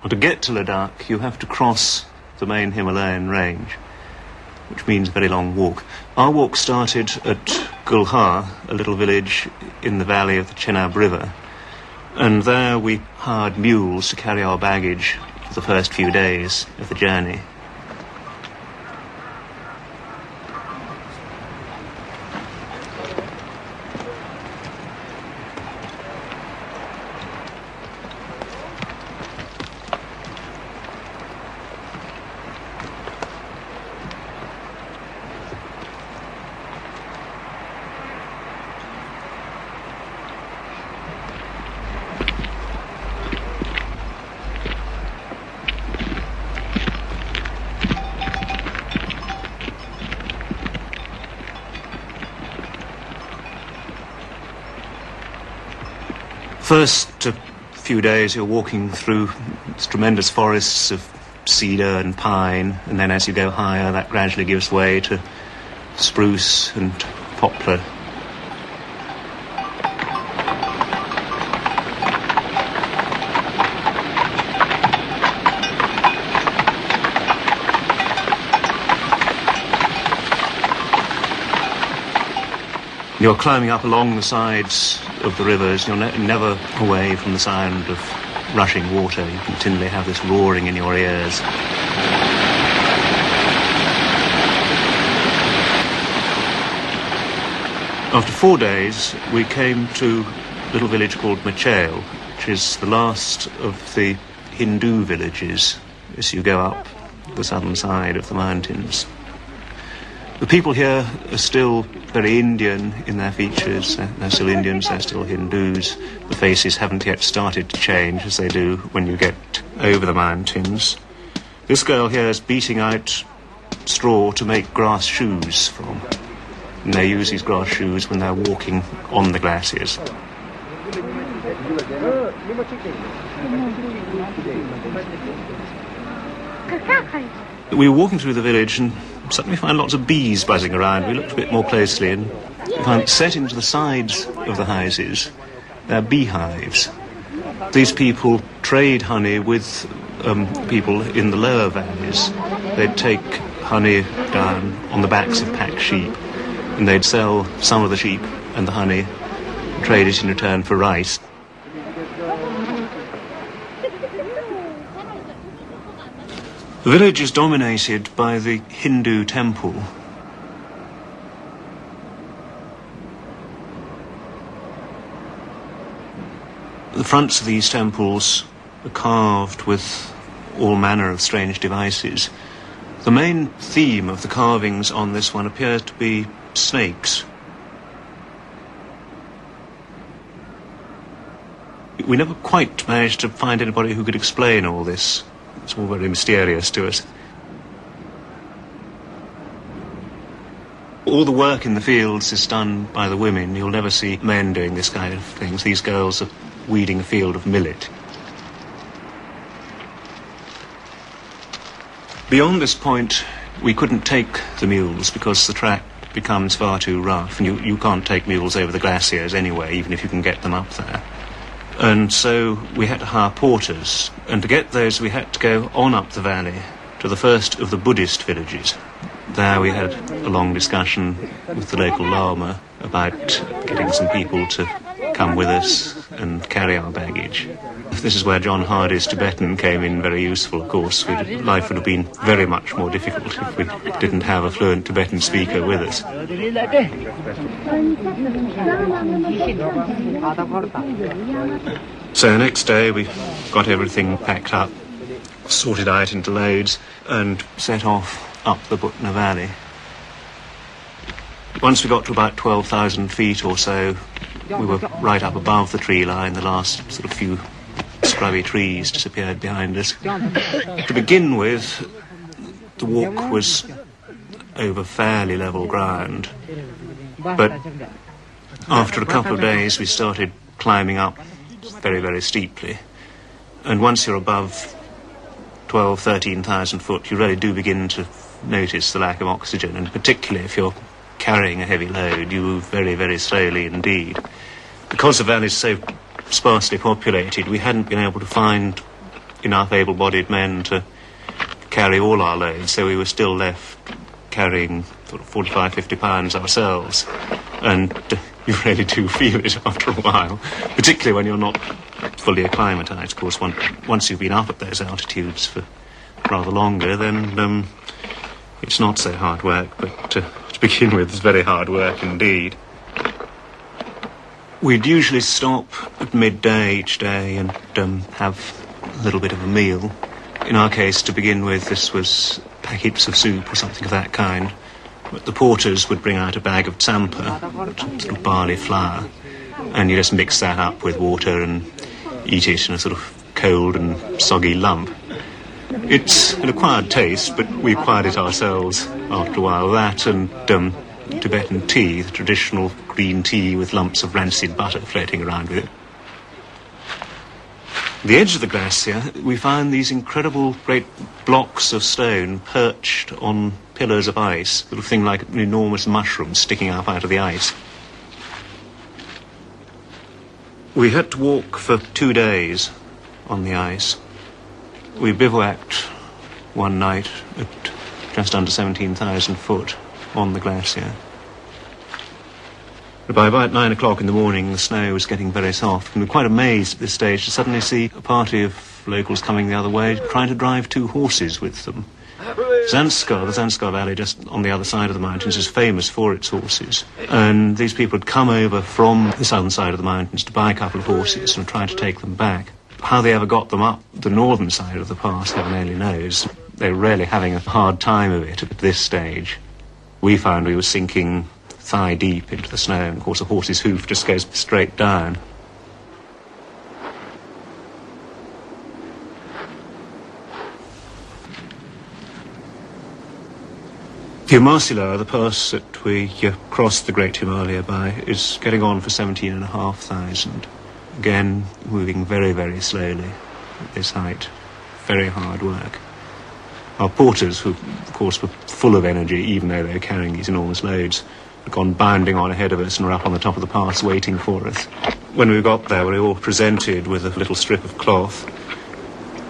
Well, to get to Ladakh, you have to cross the main Himalayan range, which means a very long walk. Our walk started at Gulhar, a little village in the valley of the Chenab River, and there we hired mules to carry our baggage for the first few days of the journey. First few days you're walking through tremendous forests of cedar and pine, and then as you go higher that gradually gives way to spruce and poplar. You're climbing up along the sides of the rivers. You're never away from the sound of rushing water. You continually have this roaring in your ears. After 4 days, we came to a little village called Machail, which is the last of the Hindu villages as you go up the southern side of the mountains. The people here are still very Indian in their features. They're still Indians, they're still Hindus. The faces haven't yet started to change as they do when you get over the mountains. This girl here is beating out straw to make grass shoes from. And they use these grass shoes when they're walking on the glaciers. We were walking through the village and suddenly find lots of bees buzzing around. We looked a bit more closely and found set into the sides of the houses, they're beehives. These people trade honey with people in the lower valleys. They'd take honey down on the backs of pack sheep, and they'd sell some of the sheep and the honey, and trade it in return for rice. The village is dominated by the Hindu temple. The fronts of these temples are carved with all manner of strange devices. The main theme of the carvings on this one appears to be snakes. We never quite managed to find anybody who could explain all this. It's all very mysterious to us. All the work in the fields is done by the women. You'll never see men doing this kind of things. These girls are weeding a field of millet. Beyond this point, we couldn't take the mules because the track becomes far too rough, and you can't take mules over the glaciers anyway, even if you can get them up there. And so we had to hire porters, and to get those we had to go on up the valley to the first of the Buddhist villages. There we had a long discussion with the local lama about getting some people to come with us and carry our baggage. This is where John Hardy's Tibetan came in very useful, of course. Life would have been very much more difficult if we didn't have a fluent Tibetan speaker with us. So next day we got everything packed up, sorted out into loads, and set off up the Butna Valley. Once we got to about 12,000 feet or so, we were right up above the tree line. The last sort of few scrubby trees disappeared behind us. To begin with, the walk was over fairly level ground, but after a couple of days we started climbing up very, very steeply, and once you're above 13,000 foot, you really do begin to notice the lack of oxygen, and particularly if you're carrying a heavy load, you move very, very slowly indeed. Because the valley is so sparsely populated, we hadn't been able to find enough able-bodied men to carry all our loads, so we were still left carrying sort of 45, 50 pounds ourselves. And you really do feel it after a while, particularly when you're not fully acclimatised. Of course, once you've been up at those altitudes for rather longer, then it's not so hard work, but to begin with, it's very hard work indeed. We'd usually stop at midday each day and have a little bit of a meal. In our case, to begin with, this was packets of soup or something of that kind. But the porters would bring out a bag of tsampa, sort of barley flour, and you just mix that up with water and eat it in a sort of cold and soggy lump. It's an acquired taste, but we acquired it ourselves after a while. That and Tibetan tea, the traditional green tea with lumps of rancid butter floating around with it. At the edge of the glacier, we found these incredible great blocks of stone perched on pillars of ice, a little thing like an enormous mushroom sticking up out of the ice. We had to walk for 2 days on the ice. We bivouacked one night at just under 17,000 foot on the glacier. By about 9 o'clock in the morning, the snow was getting very soft, and we were quite amazed at this stage to suddenly see a party of locals coming the other way, trying to drive 2 horses with them. Zanskar, the Zanskar Valley, just on the other side of the mountains, is famous for its horses. And these people had come over from the southern side of the mountains to buy a couple of horses and try to take them back. How they ever got them up the northern side of the pass, heaven only knows. They were really having a hard time of it at this stage. We found we were sinking thigh deep into the snow, and of course a horse's hoof just goes straight down. The Himalaya, the pass that we crossed the Great Himalaya by, is getting on for 17,500. Again, moving very, very slowly at this height. Very hard work. Our porters, who of course were full of energy, even though they were carrying these enormous loads, had gone bounding on ahead of us and were up on the top of the pass waiting for us. When we got there, we were all presented with a little strip of cloth.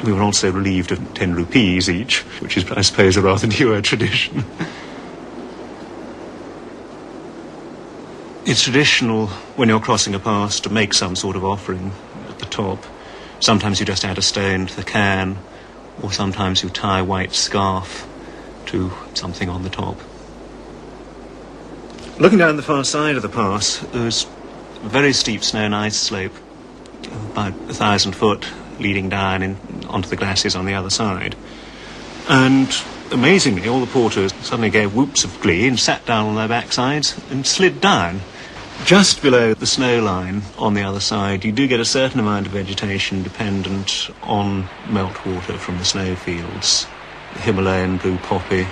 We were also relieved of 10 rupees each, which is, I suppose, a rather newer tradition. It's traditional, when you're crossing a pass, to make some sort of offering at the top. Sometimes you just add a stone to the cairn, or sometimes you tie a white scarf to something on the top. Looking down the far side of the pass, there's a very steep snow and ice slope, about 1,000 foot, leading down onto the glaciers on the other side. And amazingly, all the porters suddenly gave whoops of glee and sat down on their backsides and slid down. Just below the snow line on the other side, you do get a certain amount of vegetation dependent on meltwater from the snowfields. Himalayan blue poppy,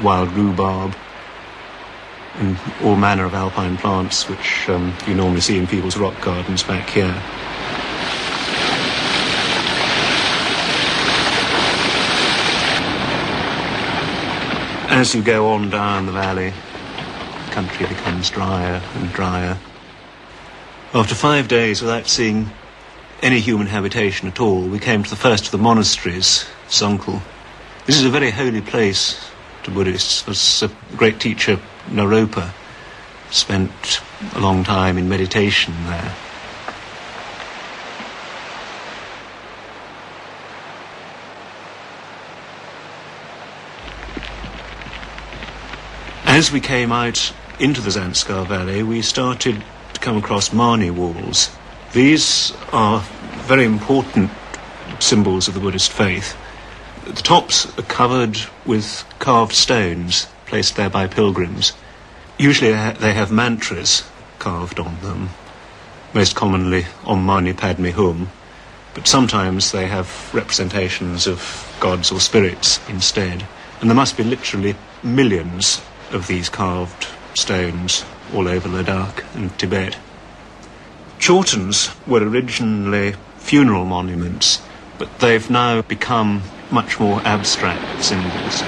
wild rhubarb, and all manner of alpine plants which you normally see in people's rock gardens back here. As you go on down the valley, the country becomes drier and drier. After 5 days without seeing any human habitation at all, we came to the first of the monasteries, Songkhla. This is a very holy place to Buddhists. As a great teacher, Naropa, spent a long time in meditation there. As we came out into the Zanskar Valley, we started to come across Mani walls. These are very important symbols of the Buddhist faith. The tops are covered with carved stones placed there by pilgrims. Usually they have mantras carved on them, most commonly Om Mani Padme Hum, but sometimes they have representations of gods or spirits instead. And there must be literally millions of these carved stones all over Ladakh and Tibet. Chortens were originally funeral monuments, but they've now become much more abstract symbols.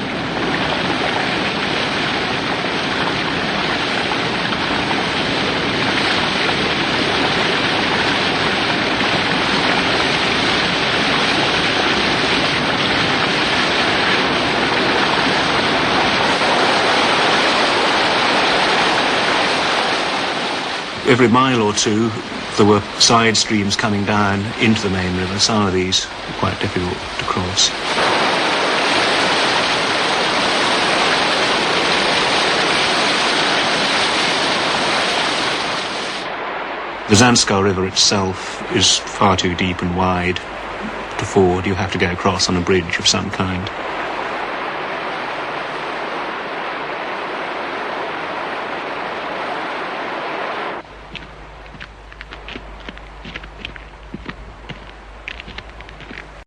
every mile or two there were side streams coming down into the main river. Some of these were quite difficult to cross. The Zanskar River itself is far too deep and wide to ford. You have to go across on a bridge of some kind.